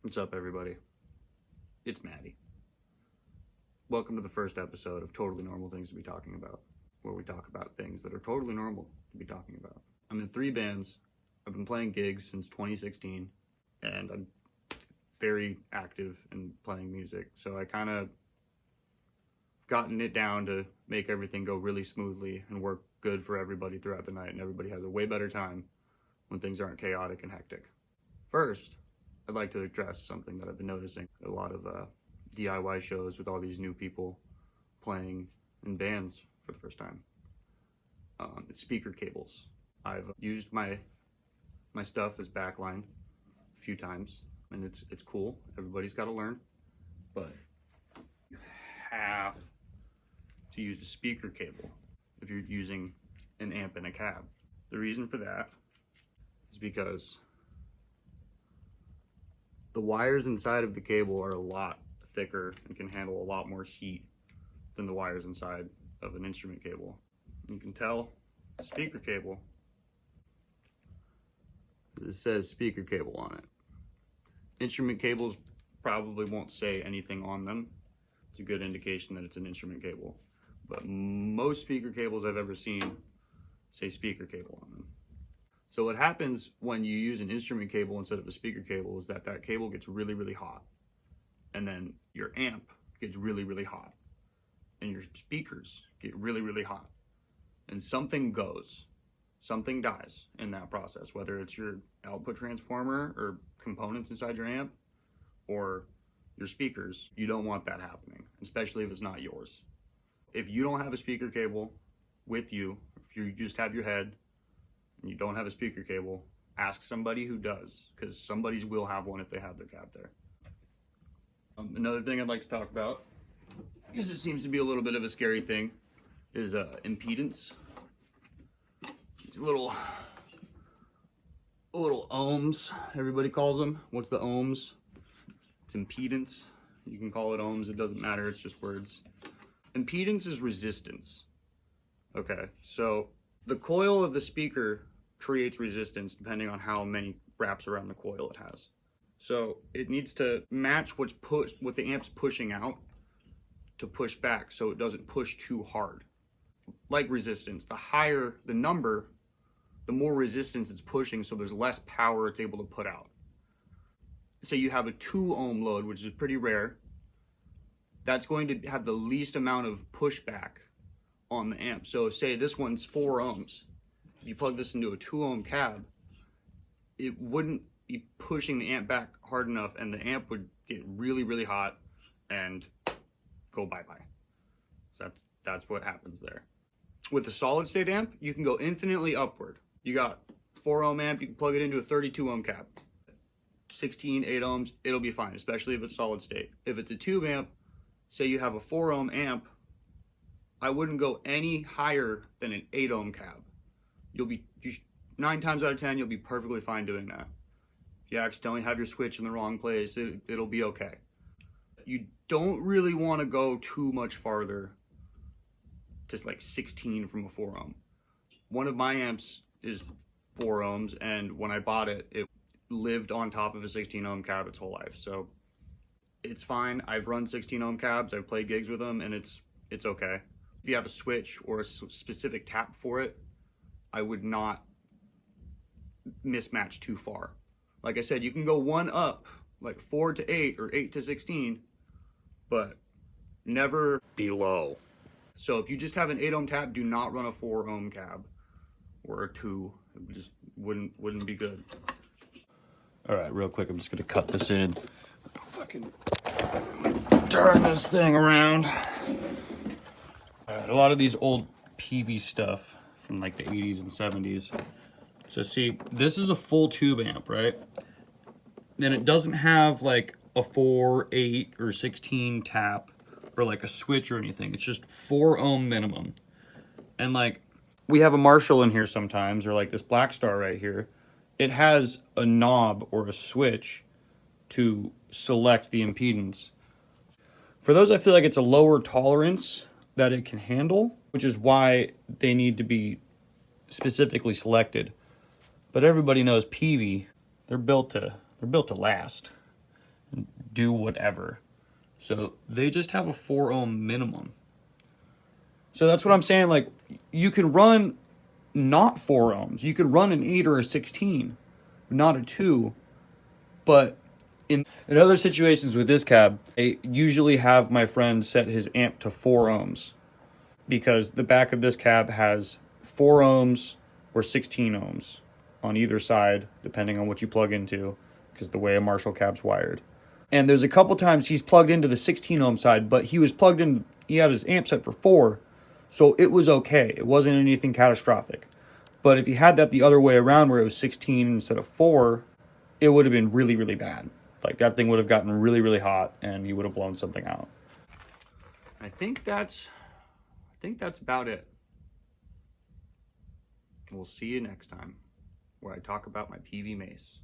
What's up, everybody? It's Maddie. Welcome to the first episode of Totally Normal Things to Be Talking About, where we talk about things that are totally normal to be talking about. I'm in 3 bands. I've been playing gigs since 2016, and I'm very active in playing music, so I kind of gotten it down to make everything go really smoothly and work good for everybody throughout the night, and everybody has a way better time when things aren't chaotic and hectic. First, I'd like to address something that I've been noticing. A lot of DIY shows with all these new people playing in bands for the first time. It's speaker cables. I've used my stuff as backline a few times, and it's cool. Everybody's got to learn, but you have to use a speaker cable if you're using an amp in a cab. The reason for that is because the wires inside of the cable are a lot thicker and can handle a lot more heat than the wires inside of an instrument cable. You can tell the speaker cable, it says speaker cable on it. Instrument cables probably won't say anything on them. It's a good indication that it's an instrument cable. But most speaker cables I've ever seen say speaker cable on them. So what happens when you use an instrument cable instead of a speaker cable is that cable gets really, really hot. And then your amp gets really, really hot. And your speakers get really, really hot. And something goes, something dies in that process, whether it's your output transformer or components inside your amp or your speakers. You don't want that happening, especially if it's not yours. If you don't have a speaker cable with you, if you just have your head, and you don't have a speaker cable, ask somebody who does, because somebody's will have one if they have their cab there. Another thing I'd like to talk about, because it seems to be a little bit of a scary thing, is impedance. These little ohms, everybody calls them. What's the ohms? It's impedance. You can call it ohms, it doesn't matter, it's just words. Impedance is resistance. Okay, so the coil of the speaker creates resistance depending on how many wraps around the coil it has. So it needs to match what the amp's pushing out to push back so it doesn't push too hard. Like resistance, the higher the number, the more resistance it's pushing, so there's less power it's able to put out. Say you have a 2 ohm load, which is pretty rare. That's going to have the least amount of pushback on the amp. So say this one's 4 ohms. If you plug this into a 2 ohm cab, it wouldn't be pushing the amp back hard enough, and the amp would get really, really hot and go bye-bye. So that's what happens there. With the solid state amp, you can go infinitely upward. You got 4 ohm amp, you can plug it into a 32 ohm cab. 16, 8 ohms, it'll be fine, especially if it's solid state. If it's a tube amp, say you have a 4 ohm amp, I wouldn't go any higher than an 8 ohm cab. 9 times out of 10, you'll be perfectly fine doing that. If you accidentally have your switch in the wrong place, it'll be okay. You don't really want to go too much farther, just like 16 from a 4 ohm. One of my amps is 4 ohms, and when I bought it, it lived on top of a 16 ohm cab its whole life. So it's fine. I've run 16 ohm cabs, I've played gigs with them, and it's okay. If you have a switch or a specific tap for it, I would not mismatch too far. Like I said, you can go one up, like 4 to 8 or 8 to 16, but never below. So if you just have an 8 ohm tap, do not run a 4 ohm cab or a 2. It just wouldn't be good. All right, real quick, I'm just gonna cut this in. Fucking turn this thing around. All right, a lot of these old PV stuff from like the 80s and 70s. So see, this is a full tube amp, right? Then it doesn't have like a 4, 8, or 16 tap or like a switch or anything. It's just 4 ohm minimum. And like, we have a Marshall in here sometimes, or like this Black Star right here. It has a knob or a switch to select the impedance. For those, I feel like it's a lower tolerance that it can handle, which is why they need to be specifically selected. But everybody knows PV, they're built to last. do whatever. So they just have a 4 ohm minimum. So that's what I'm saying. Like, you can run not 4 ohms. You could run an 8 or a 16, not a 2. But in other situations with this cab, I usually have my friend set his amp to 4 ohms because the back of this cab has 4 ohms or 16 ohms on either side, depending on what you plug into, because the way a Marshall cab's wired. And there's a couple times he's plugged into the 16 ohm side, but he had his amp set for 4, so it was okay. It wasn't anything catastrophic. But if he had that the other way around where it was 16 instead of 4, it would have been really, really bad. Like, that thing would have gotten really, really hot and he would have blown something out. I think that's about it. We'll see you next time where I talk about my PV Mace.